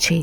6।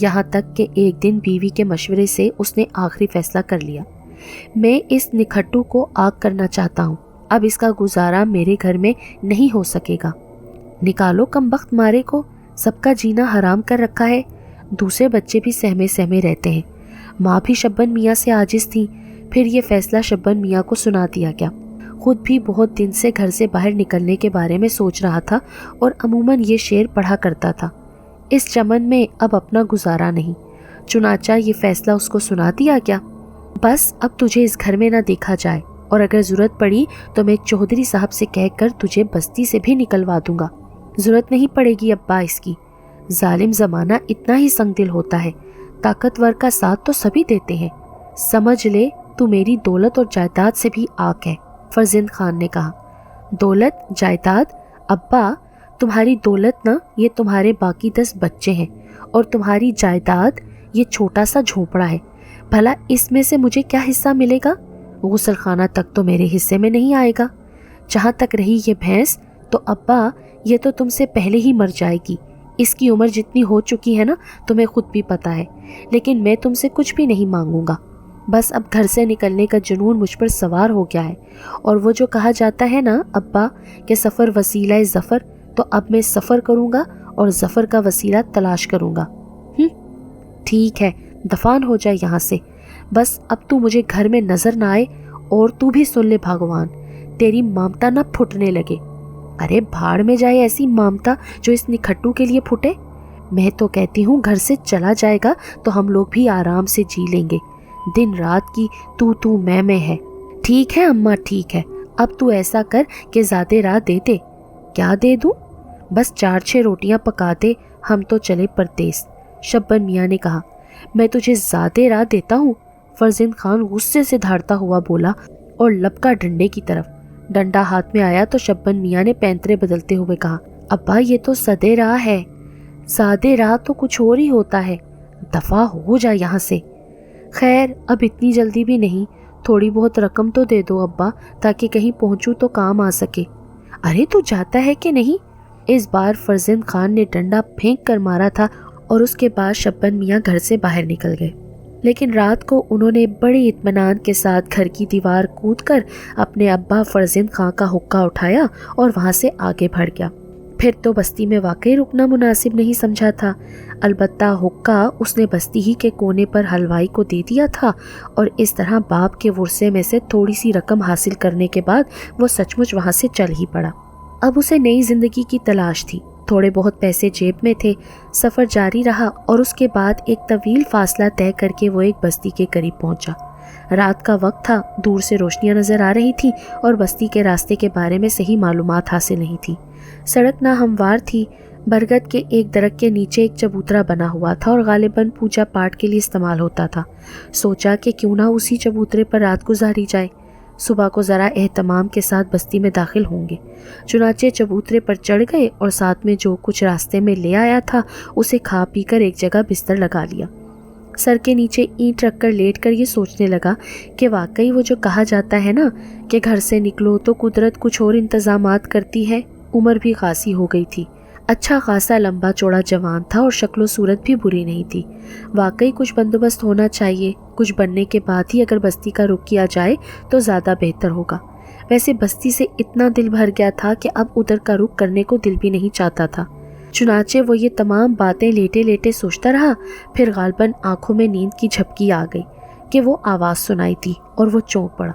یہاں تک کہ ایک دن بیوی کے مشورے سے اس نے آخری فیصلہ کر لیا، میں اس نکھٹو کو آگ کرنا چاہتا ہوں، اب اس کا گزارا میرے گھر میں نہیں ہو سکے گا۔ نکالو کمبخت مارے کو، سب کا جینا حرام کر رکھا ہے۔ دوسرے بچے بھی سہمے سہمے رہتے ہیں۔ ماں بھی شبن میاں سے عاجز تھی۔ پھر یہ فیصلہ شبن میاں کو سنا دیا گیا۔ خود بھی بہت دن سے گھر سے باہر نکلنے کے بارے میں سوچ رہا تھا اور عموماً یہ شعر پڑھا کرتا تھا، اس چمن میں اب اپنا گزارا نہیں۔ چنانچہ یہ فیصلہ اس کو سنا دیا گیا، بس اب تجھے اس گھر میں نہ دیکھا جائے، اور اگر ضرورت پڑی تو میں چودھری صاحب سے کہہ کر تجھے بستی سے بھی نکلوا دوں گا۔ ضرورت نہیں پڑے گی ابا اس کی، ظالم زمانہ اتنا ہی سنگ دل ہوتا ہے، طاقتور کا ساتھ تو سبھی دیتے ہیں، سمجھ لے تو میری دولت اور جائیداد سے بھی آگ ہے۔ فرزند خان نے کہا، دولت جائیداد؟ ابا تمہاری دولت نہ یہ تمہارے باقی 10 بچے ہیں، اور تمہاری جائیداد یہ چھوٹا سا جھونپڑا ہے، بھلا اس میں سے مجھے کیا حصہ ملے گا؟ غسل خانہ تک تو میرے حصے میں نہیں آئے گا۔ جہاں تک رہی یہ بھینس، تو ابا یہ تو تم سے پہلے ہی مر جائے گی، اس کی عمر جتنی ہو چکی ہے نا تمہیں خود بھی پتہ ہے، لیکن میں تم سے کچھ بھی نہیں مانگوں گا، بس اب گھر سے نکلنے کا جنون مجھ پر سوار ہو گیا ہے، اور وہ جو کہا جاتا ہے نا ابا کہ سفر وسیلہ ظفر، تو اب میں سفر کروں گا اور ظفر کا وسیلہ تلاش کروں گا۔ ٹھیک ہے، دفان ہو جائے یہاں سے، بس اب تو مجھے گھر میں نظر نہ آئے، اور تو بھی سن لے بھگوان، تیری مامتا نہ پھٹنے لگے۔ ارے بھاڑ میں جائے ایسی مامتا جو اس نکھٹو کے لیے پھٹے۔ میں تو کہتی ہوں گھر سے چلا جائے گا تو ہم لوگ بھی آرام سے جی لیں گے، دن رات کی تو میں ہے۔ ٹھیک ہے اماں ٹھیک ہے، اب تو ایسا کر کہ زیادہ راہ دے دے۔ کیا دے دوں؟ بس 4-6 روٹیاں پکا دے، ہم تو چلے پردیس۔ شبن میاں نے کہا، میں تجھے زیادہ راہ دیتا ہوں؟ فرزند خان غصے سے دھاڑتا ہوا بولا اور لپکا ڈنڈے کی طرف۔ ڈنڈا ہاتھ میں آیا تو شبن میاں نے پینترے بدلتے ہوئے کہا، ابا یہ تو سدے راہ ہے، سادے راہ تو کچھ اور ہی ہوتا ہے، دفع ہو جا یہاں سے۔ خیر اب اتنی جلدی بھی نہیں، تھوڑی بہت رقم تو دے دو ابا، تاکہ کہیں پہنچوں تو کام آ سکے۔ ارے تو جاتا ہے کہ نہیں؟ اس بار فرزند خان نے ڈنڈا پھینک کر مارا تھا، اور اس کے بعد شبن میاں گھر سے باہر نکل گئے، لیکن رات کو انہوں نے بڑے اطمینان کے ساتھ گھر کی دیوار کود کر اپنے ابا فرزند خان کا حقہ اٹھایا اور وہاں سے آگے بڑھ گیا۔ پھر تو بستی میں واقعی رکنا مناسب نہیں سمجھا تھا، البتہ حقہ اس نے بستی ہی کے کونے پر حلوائی کو دے دیا تھا، اور اس طرح باپ کے ورثے میں سے تھوڑی سی رقم حاصل کرنے کے بعد وہ سچ مچ وہاں سے چل ہی پڑا۔ اب اسے نئی زندگی کی تلاش تھی، تھوڑے بہت پیسے جیب میں تھے، سفر جاری رہا، اور اس کے بعد ایک طویل فاصلہ طے کر کے وہ ایک بستی کے قریب پہنچا۔ رات کا وقت تھا، دور سے روشنیاں نظر آ رہی تھیں، اور بستی کے راستے کے بارے میں صحیح معلومات حاصل نہیں تھی۔ سڑک ناہموار تھی، برگد کے ایک درخت کے نیچے ایک چبوترا بنا ہوا تھا اور غالباً پوجا پاٹ کے لیے استعمال ہوتا تھا۔ سوچا کہ کیوں نہ اسی چبوترے پر رات گزاری جائے، صبح کو ذرا اہتمام کے ساتھ بستی میں داخل ہوں گے۔ چنانچہ چبوترے پر چڑھ گئے اور ساتھ میں جو کچھ راستے میں لے آیا تھا اسے کھا پی کر ایک جگہ بستر لگا لیا۔ سر کے نیچے اینٹ رکھ کر لیٹ کر یہ سوچنے لگا کہ واقعی وہ جو کہا جاتا ہے نا کہ گھر سے نکلو تو قدرت کچھ اور انتظامات کرتی ہے۔ عمر بھی خاصی ہو گئی تھی، اچھا خاصا لمبا چوڑا جوان تھا اور شکل و صورت بھی بری نہیں تھی۔ واقعی کچھ بندوبست ہونا چاہیے، کچھ بننے کے بعد ہی اگر بستی کا رخ کیا جائے تو زیادہ بہتر ہوگا۔ ویسے بستی سے اتنا دل بھر گیا تھا کہ اب ادھر کا رخ کرنے کو دل بھی نہیں چاہتا تھا۔ چنانچہ وہ یہ تمام باتیں لیٹے لیٹے سوچتا رہا، پھر غالباً آنکھوں میں نیند کی جھپکی آ گئی کہ وہ آواز سنائی تھی اور وہ چونک پڑا۔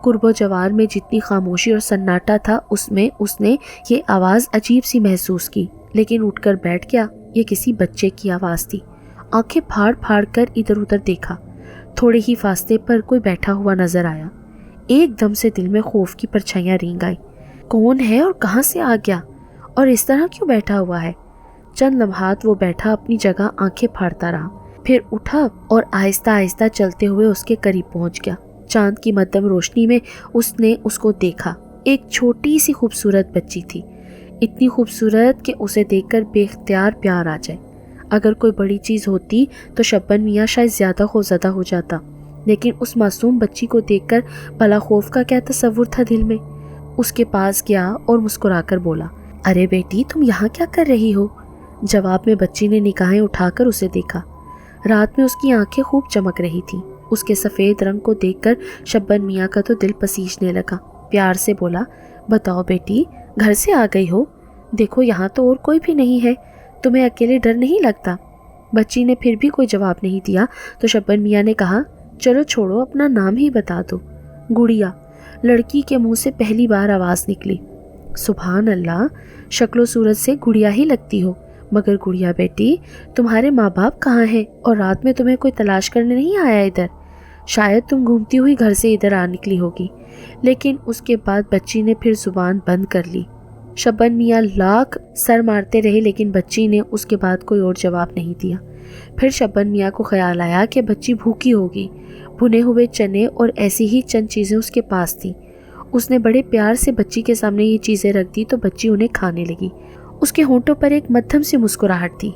قرب و جوار میں جتنی خاموشی اور سناٹا تھا اس میں اس نے یہ آواز عجیب سی محسوس کی، لیکن اٹھ کر بیٹھ گیا۔ یہ کسی بچے کی آواز تھی۔ آنکھیں پھاڑ پھاڑ کر ادھر ادھر دیکھا، تھوڑے ہی فاصلے پر کوئی بیٹھا ہوا نظر آیا۔ ایک دم سے دل میں خوف کی پرچھائیاں رینگ آئی۔ کون ہے اور کہاں سے آ گیا اور اس طرح کیوں بیٹھا ہوا ہے؟ چند لمحات وہ بیٹھا اپنی جگہ آنکھیں پھاڑتا رہا، پھر اٹھا اور آہستہ آہستہ چلتے ہوئے اس کے قریب پہنچ گیا۔ چاند کی مدھم روشنی میں اس نے اس کو دیکھا۔ ایک چھوٹی سی خوبصورت بچی تھی، اتنی خوبصورت کہ اسے دیکھ کر بے اختیار پیار آ جائے۔ اگر کوئی بڑی چیز ہوتی تو شبن میاں شاید زیادہ خوفزدہ ہو جاتا، لیکن اس معصوم بچی کو دیکھ کر بھلا خوف کا کیا تصور تھا دل میں۔ اس کے پاس گیا اور مسکرا کر بولا، ارے بیٹی تم یہاں کیا کر رہی ہو؟ جواب میں بچی نے نگاہیں اٹھا کر اسے دیکھا۔ رات میں اس کی آنکھیں خوب چمک رہی تھیں۔ اس کے سفید رنگ کو دیکھ کر شبن میاں کا تو دل پسیجنے لگا۔ پیار سے بولا، بتاؤ بیٹی، گھر سے آ گئی ہو؟ دیکھو یہاں تو اور کوئی بھی نہیں ہے، تمہیں اکیلے ڈر نہیں لگتا؟ بچی نے پھر بھی کوئی جواب نہیں دیا تو شبن میاں نے کہا، چلو چھوڑو، اپنا نام ہی بتا دو۔ گڑیا، لڑکی کے منہ سے پہلی بار آواز نکلی۔ سبحان اللہ، شکل و صورت سے گڑیا ہی لگتی ہو، مگر گڑیا بیٹی، تمہارے ماں باپ کہاں ہیں اور رات میں تمہیں کوئی تلاش کرنے نہیں آیا ادھر؟ شاید تم گھومتی ہوئی گھر سے ادھر آ نکلی ہوگی۔ لیکن اس کے بعد بچی نے پھر زبان بند کر لی۔ شبن میاں لاکھ سر مارتے رہے لیکن بچی نے اس کے بعد کوئی اور جواب نہیں دیا۔ پھر شبن میاں کو خیال آیا کہ بچی بھوکی ہوگی۔ بھنے ہوئے چنے اور ایسی ہی چند چیزیں اس کے پاس تھیں۔ اس نے بڑے پیار سے بچی کے سامنے یہ چیزیں رکھ دی تو بچی انہیں کھانے لگی۔ اس کے ہونٹوں پر ایک مدھم سی مسکراہٹ تھی۔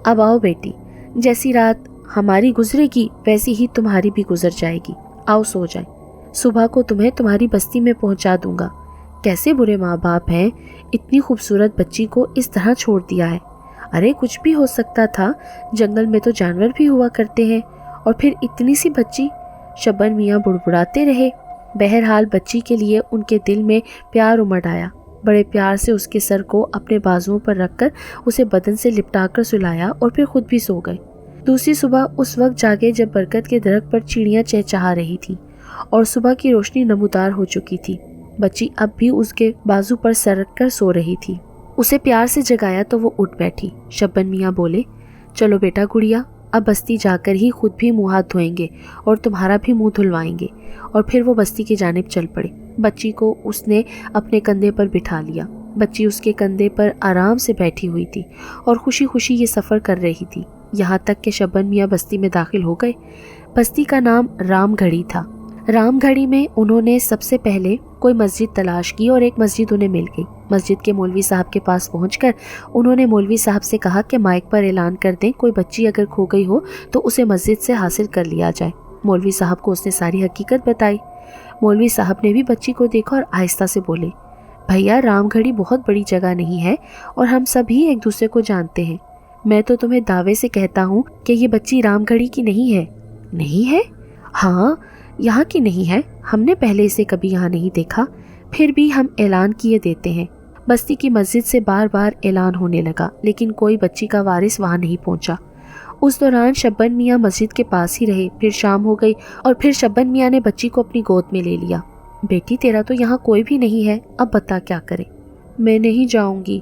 اب آؤ بیٹی، جیسی رات ہماری گزرے گی ویسی ہی تمہاری بھی گزر جائے گی، آؤ سو جائیں، صبح کو تمہیں تمہاری بستی میں پہنچا دوں گا۔ کیسے برے ماں باپ ہیں، اتنی خوبصورت بچی کو اس طرح چھوڑ دیا ہے۔ ارے کچھ بھی ہو سکتا تھا، جنگل میں تو جانور بھی ہوا کرتے ہیں، اور پھر اتنی سی بچی۔ شبن میاں بڑبڑاتے رہے۔ بہرحال بچی کے لیے ان کے دل میں پیار امڑ آیا۔ بڑے پیار سے اس کے سر کو اپنے بازوؤں پر رکھ کر اسے بدن سے لپٹا کر سلایا اور پھر خود بھی سو گئے۔ دوسری صبح اس وقت جاگے جب برکت کے درخت پر چڑیاں چہچہا رہی تھی اور صبح کی روشنی نمودار ہو چکی تھی۔ بچی اب بھی اس کے بازو پر سر رکھ کر سو رہی تھی۔ اسے پیار سے جگایا تو وہ اٹھ بیٹھی۔ شبن میاں بولے، چلو بیٹا گڑیا، اب بستی جا کر ہی خود بھی منہ ہاتھ دھوئیں گے اور تمہارا بھی منہ دھلوائیں گے۔ اور پھر وہ بستی کی جانب چل پڑے۔ بچی کو اس نے اپنے کندھے پر بٹھا لیا۔ بچی اس کے کندھے پر آرام سے بیٹھی ہوئی تھی اور خوشی خوشی یہ سفر کر رہی تھی، یہاں تک کہ شبن میاں بستی میں داخل ہو گئے۔ بستی کا نام رام گھڑی تھا۔ رام گھڑی میں انہوں نے سب سے پہلے کوئی مسجد تلاش کی اور ایک مسجد انہیں مل گئی۔ مسجد کے مولوی صاحب کے پاس پہنچ کر انہوں نے مولوی صاحب سے کہا کہ مائک پر اعلان کر دیں، کوئی بچی اگر کھو گئی ہو تو اسے مسجد سے حاصل کر لیا جائے۔ مولوی صاحب کو اس نے ساری حقیقت بتائی۔ مولوی صاحب نے بھی بچی کو دیکھا اور آہستہ سے بولے، بھیا رام گھڑی بہت بڑی جگہ نہیں ہے اور ہم سب ہی ایک دوسرے کو جانتے ہیں۔ میں تو تمہیں دعوے سے کہتا ہوں کہ یہ بچی رام گھڑی کی نہیں ہے۔ نہیں ہے؟ ہاں، یہاں کی نہیں ہے، ہم نے پہلے اسے کبھی یہاں نہیں دیکھا، پھر بھی ہم اعلان کیے دیتے ہیں۔ بستی کی مسجد سے بار بار اعلان ہونے لگا لیکن کوئی بچی کا وارث وہاں نہیں پہنچا۔ اس دوران شبن میاں مسجد کے پاس ہی رہے۔ پھر شام ہو گئی اور پھر شبن میاں نے بچی کو اپنی گود میں لے لیا۔ بیٹی تیرا تو یہاں کوئی بھی نہیں ہے، اب بتا کیا کرے؟ میں نہیں جاؤں گی،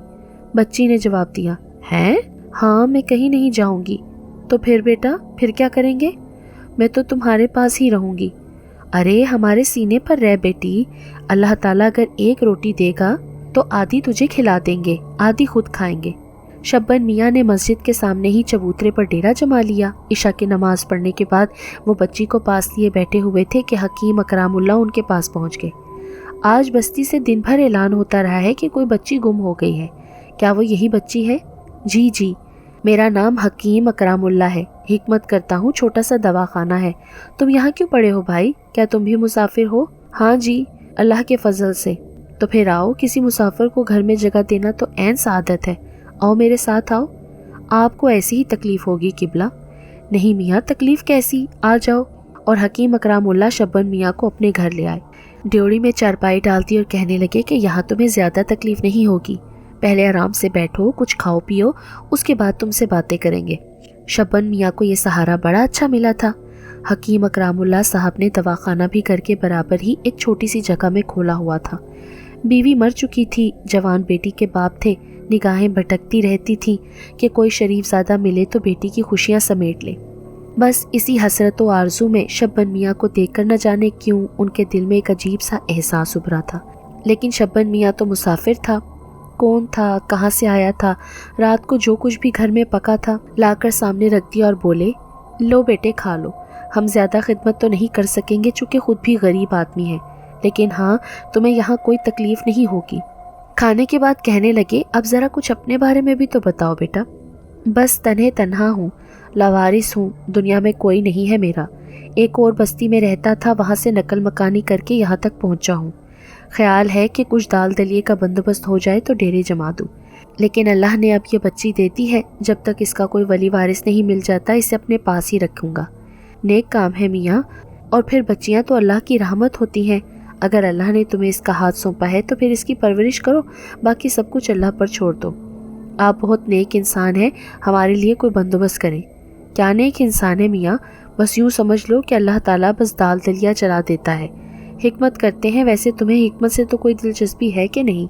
بچی نے جواب دیا۔ ہیں؟ ہاں، میں کہیں نہیں جاؤں گی۔ تو پھر بیٹا، پھر کیا کریں گے؟ میں تو تمہارے پاس ہی رہوں گی۔ ارے ہمارے سینے پر رہ بیٹی، اللہ تعالیٰ اگر ایک روٹی دے گا تو آدھی تجھے کھلا دیں گے، آدھی خود کھائیں گے۔ شبن میاں نے مسجد کے سامنے ہی چبوترے پر ڈیرا جما لیا۔ عشاء کی نماز پڑھنے کے بعد وہ بچی کو پاس لیے بیٹھے ہوئے تھے کہ حکیم اکرام اللہ ان کے پاس پہنچ گئے۔ آج بستی سے دن بھر اعلان ہوتا رہا ہے کہ کوئی بچی گم ہو گئی ہے، کیا وہ یہی بچی ہے؟ جی جی، میرا نام حکیم اکرام اللہ ہے، حکمت کرتا ہوں، چھوٹا سا دواخانہ ہے۔ تم یہاں کیوں پڑے ہو بھائی؟ کیا تم بھی مسافر ہو؟ ہاں جی، اللہ کے فضل سے۔ تو پھر آؤ، کسی مسافر کو گھر میں جگہ دینا تو عین سعادت ہے، آؤ میرے ساتھ آؤ، آپ کو ایسی ہی تکلیف ہوگی قبلہ۔ نہیں میاں، تکلیف کیسی، آ جاؤ۔ اور حکیم اکرام اللہ شبن میاں کو اپنے گھر لے آئے۔ ڈیوڑی میں چارپائی ڈالتی اور کہنے لگے کہ یہاں تمہیں زیادہ تکلیف نہیں ہوگی، پہلے آرام سے بیٹھو، کچھ کھاؤ پیو، اس کے بعد تم سے باتیں کریں گے۔ شبن میاں کو یہ سہارا بڑا اچھا ملا تھا۔ حکیم اکرام اللہ صاحب نے دواخانہ بھی گھر کے برابر ہی ایک چھوٹی سی جگہ میں کھولا ہوا تھا۔ بیوی مر چکی تھی، جوان بیٹی کے باپ تھے، نگاہیں بھٹکتی رہتی تھیں کہ کوئی شریف زادہ ملے تو بیٹی کی خوشیاں سمیٹ لے۔ بس اسی حسرت و آرزو میں شبن میاں کو دیکھ کر نہ جانے کیوں ان کے دل میں ایک عجیب سا احساس ابھرا تھا۔ لیکن شبن میاں تو مسافر تھا، کون تھا، کہاں سے آیا تھا؟ رات کو جو کچھ بھی گھر میں پکا تھا لا کر سامنے رکھ دیا اور بولے، لو بیٹے کھا لو، ہم زیادہ خدمت تو نہیں کر سکیں گے چونکہ خود بھی غریب آدمی ہیں، لیکن ہاں تمہیں یہاں کوئی تکلیف نہیں ہوگی۔ کھانے کے بعد کہنے لگے، اب ذرا کچھ اپنے بارے میں بھی تو بتاؤ بیٹا۔ بس تنہا ہوں، لاوارث ہوں، دنیا میں کوئی نہیں ہے میرا، ایک اور بستی میں رہتا تھا، وہاں سے نقل مکانی کر کے یہاں تک پہنچا ہوں۔ خیال ہے کہ کچھ دال دلیے کا بندوبست ہو جائے تو ڈیرے جما دوں۔ لیکن اللہ نے اب یہ بچی دے دی ہے، جب تک اس کا کوئی ولی وارث نہیں مل جاتا اسے اپنے پاس ہی رکھوں گا۔ نیک کام ہے میاں، اور پھر بچیاں تو اللہ کی رحمت ہوتی ہیں۔ اگر اللہ نے تمہیں اس کا ہاتھ سونپا ہے تو پھر اس کی پرورش کرو، باقی سب کچھ اللہ پر چھوڑ دو۔ آپ بہت نیک انسان ہیں، ہمارے لیے کوئی بندوبست کریں۔ کیا نیک انسان ہے میاں، بس یوں سمجھ لو کہ اللہ تعالیٰ بس دال دلیا چلا دیتا ہے، حکمت کرتے ہیں۔ ویسے تمہیں حکمت سے تو کوئی دلچسپی ہے کہ نہیں؟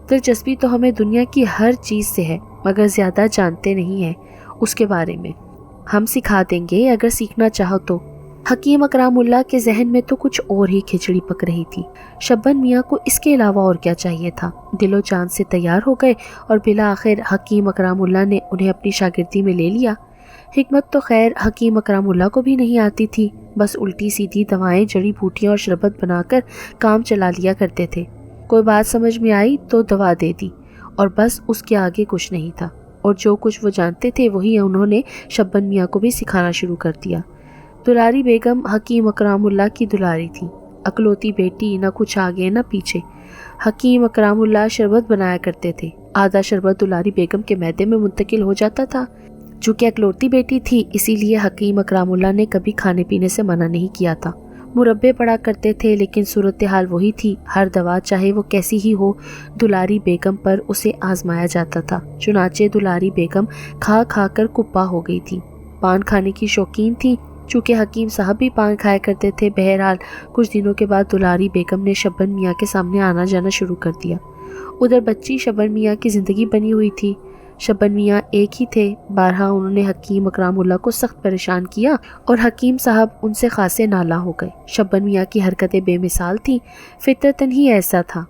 دلچسپی تو ہمیں دنیا کی ہر چیز سے ہے، مگر زیادہ جانتے نہیں ہیں اس کے بارے میں۔ ہم سکھا دیں گے اگر سیکھنا چاہو تو۔ حکیم اکرام اللہ کے ذہن میں تو کچھ اور ہی کھچڑی پک رہی تھی۔ شبن میاں کو اس کے علاوہ اور کیا چاہیے تھا؟ دل و جان سے تیار ہو گئے اور بالآخر حکیم اکرام اللہ نے انہیں اپنی شاگردی میں لے لیا۔ حکمت تو خیر حکیم اکرام اللہ کو بھی نہیں آتی تھی، بس الٹی سیدھی دوائیں، جڑی بوٹیاں اور شربت بنا کر کام چلا لیا کرتے تھے۔ کوئی بات سمجھ میں آئی تو دوا دے دی، اور بس اس کے آگے کچھ نہیں تھا۔ اور جو کچھ وہ جانتے تھے وہی انہوں نے شبن میاں کو بھی سکھانا شروع کر دیا۔ دلاری بیگم حکیم اکرام اللہ کی دلاری تھی، اکلوتی بیٹی، نہ کچھ آگے نہ پیچھے۔ حکیم اکرام اللہ شربت بنایا کرتے تھے، آدھا شربت دلاری بیگم کے معدے میں منتقل ہو جاتا تھا۔ چونکہ اکلوتی بیٹی تھی اسی لیے حکیم اکرام اللہ نے کبھی کھانے پینے سے منع نہیں کیا تھا۔ مربے پڑا کرتے تھے، لیکن صورتحال وہی تھی، ہر دوا چاہے وہ کیسی ہی ہو دلاری بیگم پر اسے آزمایا جاتا تھا۔ چنانچہ دلاری بیگم کھا کھا کر کپا ہو گئی تھی۔ پان کھانے کی شوقین تھی، چونکہ حکیم صاحب بھی پان کھایا کرتے تھے۔ بہرحال کچھ دنوں کے بعد دلاری بیگم نے شبن میاں کے سامنے آنا جانا شروع کر دیا۔ ادھر بچی شبن میاں کی زندگی بنی ہوئی تھی۔ شبن میاں ایک ہی تھے، بارہا انہوں نے حکیم اکرام اللہ کو سخت پریشان کیا اور حکیم صاحب ان سے خاصے نالاں ہو گئے۔ شبن میاں کی حرکتیں بے مثال تھیں، فطرتاً ہی ایسا تھا۔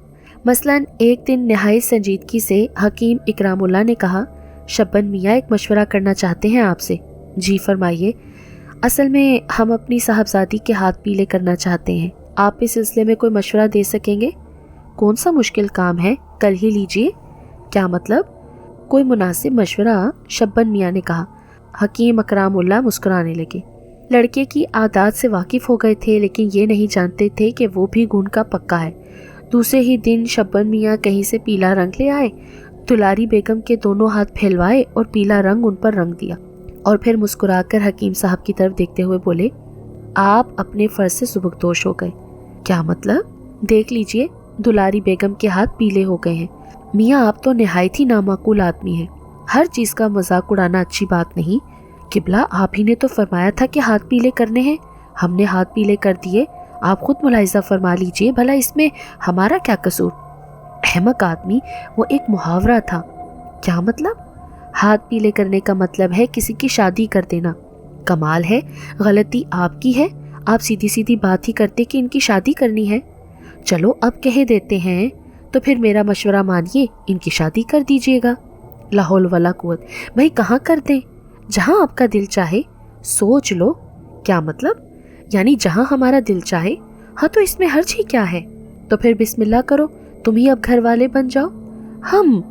مثلاً ایک دن نہایت سنجیدگی سے حکیم اکرام اللہ نے کہا، شبن میاں ایک مشورہ کرنا چاہتے ہیں آپ سے۔ جی فرمائیے۔ اصل میں ہم اپنی صاحبزادی کے ہاتھ پیلے کرنا چاہتے ہیں، آپ اس سلسلے میں کوئی مشورہ دے سکیں گے؟ کون سا مشکل کام ہے، کل ہی لیجئے۔ کیا مطلب؟ کوئی مناسب مشورہ، شبن میاں نے کہا۔ حکیم اکرام اللہ مسکرانے لگے۔ لڑکے کی عادات سے واقف ہو گئے تھے، لیکن یہ نہیں جانتے تھے کہ وہ بھی گھن کا پکا ہے۔ دوسرے ہی دن شبن میاں کہیں سے پیلا رنگ لے آئے، دلاری بیگم کے دونوں ہاتھ پھیلوائے اور پیلا رنگ ان پر رنگ دیا، اور پھر مسکرا کر حکیم صاحب کی طرف دیکھتے ہوئے بولے، آپ اپنے فرض سے سبکدوش ہو گئے۔ کیا مطلب؟ دیکھ لیجئے، دلاری بیگم کے ہاتھ پیلے ہو گئے ہیں۔ میاں آپ تو نہایت ہی نامعقول آدمی ہیں، ہر چیز کا مذاق اڑانا اچھی بات نہیں۔ قبلہ آپ ہی نے تو فرمایا تھا کہ ہاتھ پیلے کرنے ہیں، ہم نے ہاتھ پیلے کر دیے، آپ خود ملاحظہ فرما لیجئے، بھلا اس میں ہمارا کیا قصور؟ احمق آدمی، وہ ایک محاورہ تھا۔ کیا مطلب؟ ہاتھ پیلے کرنے کا مطلب ہے کسی کی شادی کر دینا۔ کمال ہے، غلطی آپ کی ہے، آپ سیدھی سیدھی بات ہی کرتے کہ ان کی شادی کرنی ہے۔ چلو اب کہہ دیتے ہیں تو پھر میرا مشورہ مانیے، ان کی شادی کر دیجیے گا۔ لا حول ولا قوت، بھائی کہاں کر دیں؟ جہاں آپ کا دل چاہے۔ سوچ لو۔ کیا مطلب؟ یعنی جہاں ہمارا دل چاہے؟ ہاں تو اس میں حرج ہی کیا ہے؟ تو پھر بسم اللہ کرو، تم ہی اب گھر والے بن جاؤ۔ ہم؟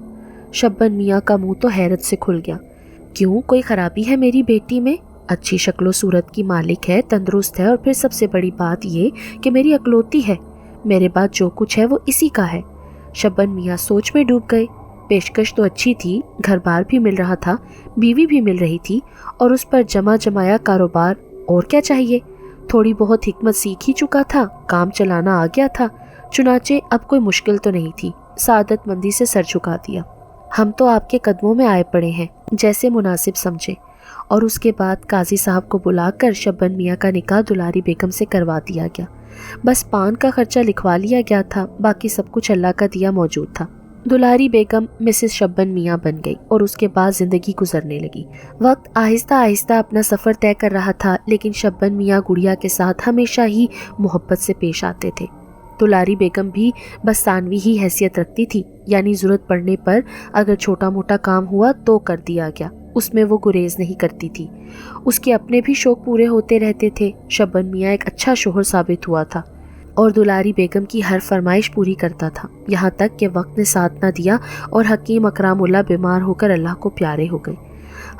شبن میاں کا منہ تو حیرت سے کھل گیا۔ کیوں، کوئی خرابی ہے میری بیٹی میں؟ اچھی شکل و صورت کی مالک ہے، تندرست ہے، اور پھر سب سے بڑی بات یہ کہ میری اکلوتی ہے، میرے بعد جو کچھ ہے وہ اسی کا ہے۔ شبن میاں سوچ میں ڈوب گئے۔ پیشکش تو اچھی تھی، گھر بار بھی مل رہا تھا، بیوی بھی مل رہی تھی، اور اس پر جمع جمایا کاروبار، اور کیا چاہیے؟ تھوڑی بہت حکمت سیکھ ہی چکا تھا، کام چلانا آ گیا تھا، چنانچہ اب کوئی مشکل تو نہیں تھی۔ سعادت مندی سے سر جھکا دیا۔ ہم تو آپ کے قدموں میں آئے پڑے ہیں، جیسے مناسب سمجھے۔ اور اس کے بعد قاضی صاحب کو بلا کر شبن میاں کا نکاح دلاری بیگم سے کروا دیا گیا۔ بس پان کا خرچہ لکھوا لیا گیا تھا، باقی سب کچھ اللہ کا دیا موجود تھا۔ دلاری بیگم مسز شبن میاں بن گئی اور اس کے بعد زندگی گزرنے لگی۔ وقت آہستہ آہستہ اپنا سفر طے کر رہا تھا، لیکن شبن میاں گڑیا کے ساتھ ہمیشہ ہی محبت سے پیش آتے تھے۔ دلاری بیگم بھی بس ثانوی ہی حیثیت رکھتی تھی، یعنی ضرورت پڑنے پر اگر چھوٹا موٹا کام ہوا تو کر دیا گیا، اس میں وہ گریز نہیں کرتی تھی۔ اس کے اپنے بھی شوق پورے ہوتے رہتے تھے۔ شبن میاں ایک اچھا شوہر ثابت ہوا تھا اور دلاری بیگم کی ہر فرمائش پوری کرتا تھا، یہاں تک کہ وقت نے ساتھ نہ دیا اور حکیم اکرام اللہ بیمار ہو کر اللہ کو پیارے ہو گئے۔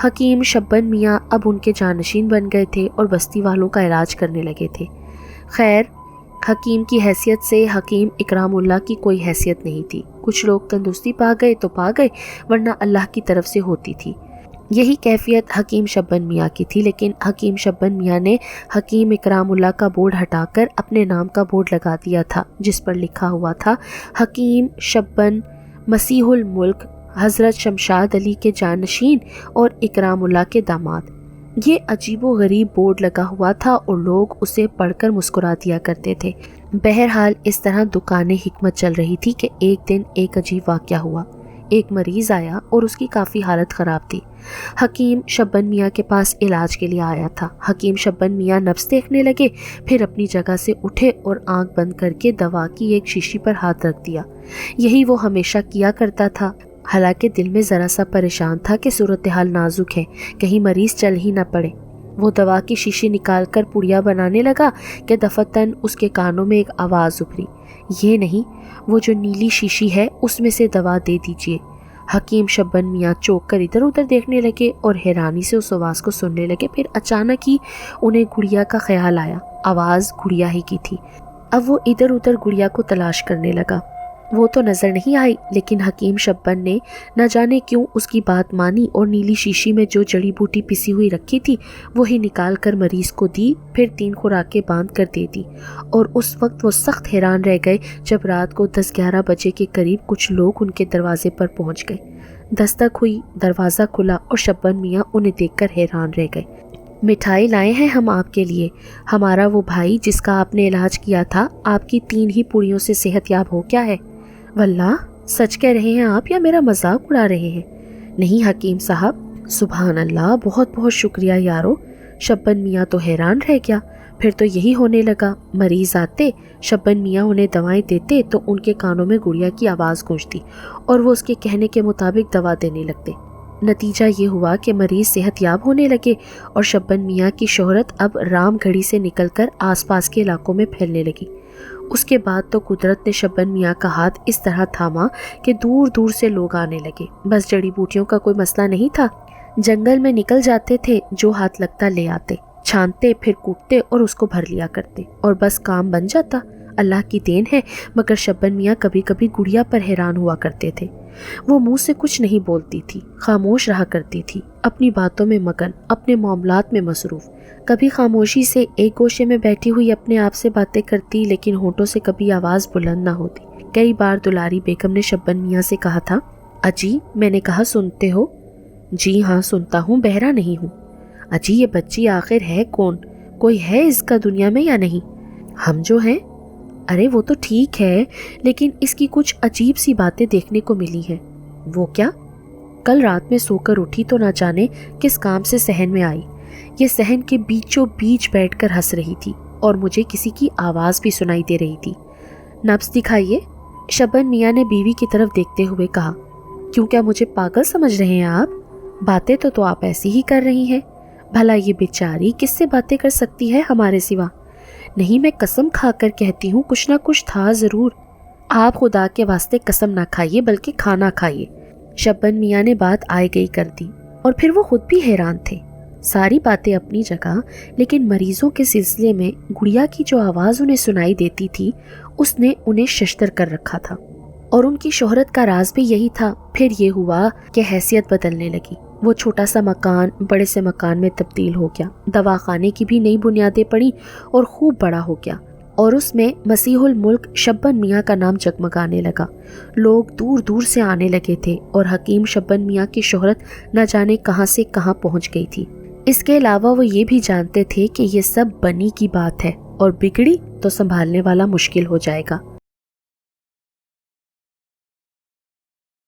حکیم شبن میاں اب ان کے جانشین بن گئے تھے اور بستی والوں کا علاج کرنے لگے تھے۔ خیر، حکیم کی حیثیت سے حکیم اکرام اللہ کی کوئی حیثیت نہیں تھی۔ کچھ لوگ تندرستی پا گئے تو پا گئے، ورنہ اللہ کی طرف سے ہوتی تھی۔ یہی کیفیت حکیم شبن میاں کی تھی، لیکن حکیم شبن میاں نے حکیم اکرام اللہ کا بورڈ ہٹا کر اپنے نام کا بورڈ لگا دیا تھا، جس پر لکھا ہوا تھا حکیم شبن مسیح الملک حضرت شمشاد علی کے جانشین اور اکرام اللہ کے داماد۔ یہ عجیب و غریب بورڈ لگا ہوا تھا اور لوگ اسے پڑھ کر مسکرا دیا کرتے تھے۔ بہرحال اس طرح دکان حکمت چل رہی تھی کہ ایک دن ایک عجیب واقعہ ہوا۔ ایک مریض آیا اور اس کی کافی حالت خراب تھی۔ حکیم شبن میاں کے پاس علاج کے لیے آیا تھا۔ حکیم شبن میاں نبض دیکھنے لگے، پھر اپنی جگہ سے اٹھے اور آنکھ بند کر کے دوا کی ایک شیشی پر ہاتھ رکھ دیا۔ یہی وہ ہمیشہ کیا کرتا تھا، حالانکہ دل میں ذرا سا پریشان تھا کہ صورتحال نازک ہے، کہیں مریض چل ہی نہ پڑے۔ وہ دوا کی شیشی نکال کر پڑیا بنانے لگا کہ دفتن اس کے کانوں میں ایک آواز ابھری، یہ نہیں، وہ جو نیلی شیشی ہے اس میں سے دوا دے دیجئے۔ حکیم شبن میاں چوک کر ادھر ادھر دیکھنے لگے اور حیرانی سے اس آواز کو سننے لگے۔ پھر اچانک ہی انہیں گڑیا کا خیال آیا، آواز گڑیا ہی کی تھی۔ اب وہ ادھر ادھر گڑیا کو تلاش کرنے لگا، وہ تو نظر نہیں آئی، لیکن حکیم شبن نے نہ جانے کیوں اس کی بات مانی اور نیلی شیشی میں جو جڑی بوٹی پسی ہوئی رکھی تھی وہی نکال کر مریض کو دی، پھر 3 خوراکیں باندھ کر دے دی۔ اور اس وقت وہ سخت حیران رہ گئے جب رات کو 10-11 بجے کے قریب کچھ لوگ ان کے دروازے پر پہنچ گئے۔ دستک ہوئی، دروازہ کھلا اور شبن میاں انہیں دیکھ کر حیران رہ گئے۔ مٹھائی لائے ہیں ہم آپ کے لیے، ہمارا وہ بھائی جس کا آپ نے علاج کیا تھا آپ کی 3 ہی پوڑیوں سے صحت یاب ہو گیا ہے۔ واللہ سچ کہہ رہے ہیں آپ یا میرا مذاق اڑا رہے ہیں؟ نہیں حکیم صاحب، سبحان اللہ، بہت بہت شکریہ یارو۔ شبن میاں تو حیران رہ گیا۔ پھر تو یہی ہونے لگا، مریض آتے، شبن میاں انہیں دوائیں دیتے تو ان کے کانوں میں گڑیا کی آواز گونجتی اور وہ اس کے کہنے کے مطابق دوا دینے لگتے۔ نتیجہ یہ ہوا کہ مریض صحت یاب ہونے لگے اور شبن میاں کی شہرت اب رام گھڑی سے نکل کر آس پاس کے علاقوں میں پھیلنے لگی۔ اس کے بعد تو قدرت نے شبن میاں کا ہاتھ اس طرح تھاما کہ دور دور سے لوگ آنے لگے۔ بس جڑی بوٹیوں کا کوئی مسئلہ نہیں تھا، جنگل میں نکل جاتے تھے، جو ہاتھ لگتا لے آتے، چھانتے پھر کوٹتے اور اس کو بھر لیا کرتے اور بس کام بن جاتا۔ اللہ کی دین ہے، مگر شبن میاں کبھی کبھی گڑیا پر حیران ہوا کرتے تھے۔ وہ منہ سے کچھ نہیں بولتی تھی، خاموش رہا کرتی تھی، اپنی باتوں میں مگن، اپنے معاملات میں مصروف۔ کبھی خاموشی سے ایک گوشے میں بیٹھی ہوئی اپنے آپ سے باتیں کرتی، لیکن ہونٹوں سے کبھی آواز بلند نہ ہوتی۔ کئی بار دلاری بیگم نے شبن میاں سے کہا تھا، اجی میں نے کہا سنتے ہو؟ جی ہاں سنتا ہوں، بہرا نہیں ہوں۔ اجی یہ بچی آخر ہے کون؟ کوئی ہے اس کا دنیا میں یا نہیں؟ ہم جو ہیں۔ ارے وہ تو ٹھیک ہے، لیکن اس کی کچھ عجیب سی باتیں دیکھنے کو ملی ہیں۔ وہ کیا؟ کل رات میں سو کر اٹھی تو نہ جانے کس کام سے صحن میں آئی، یہ صحن کے بیچوں بیچ بیٹھ کر ہنس رہی تھی اور مجھے کسی کی آواز بھی سنائی دے رہی تھی۔ نبض دکھائیے، شبن میاں نے بیوی کی طرف دیکھتے ہوئے کہا۔ کیوں، کیا مجھے پاگل سمجھ رہے ہیں آپ؟ باتیں تو آپ ایسی ہی کر رہی ہیں، بھلا یہ بیچاری کس سے باتیں کر سکتی ہے ہمارے سوا؟ نہیں، میں قسم کھا کر کہتی ہوں کچھ نہ کچھ تھا ضرور۔ آپ خدا کے واسطے قسم نہ کھائیے بلکہ کھانا کھائیے۔ شبن میاں نے بات آئے گئی کر دی اور پھر وہ خود بھی حیران تھے۔ ساری باتیں اپنی جگہ، لیکن مریضوں کے سلسلے میں گڑیا کی جو آواز انہیں سنائی دیتی تھی اس نے انہیں ششدر کر رکھا تھا، اور ان کی شہرت کا راز بھی یہی تھا۔ پھر یہ ہوا کہ حیثیت بدلنے لگی، وہ چھوٹا سا مکان بڑے سے مکان میں تبدیل ہو گیا، دواخانے کی بھی نئی بنیادیں پڑیں اور خوب بڑا ہو گیا، اور اس میں مسیح الملک شبن میاں کا نام جگمگانے لگا۔ لوگ دور دور سے آنے لگے تھے اور حکیم شبن میاں کی شہرت نہ جانے کہاں سے کہاں پہنچ گئی تھی۔ اس کے علاوہ وہ یہ بھی جانتے تھے کہ یہ سب بنی کی بات ہے اور بگڑی تو سنبھالنے والا مشکل ہو جائے گا۔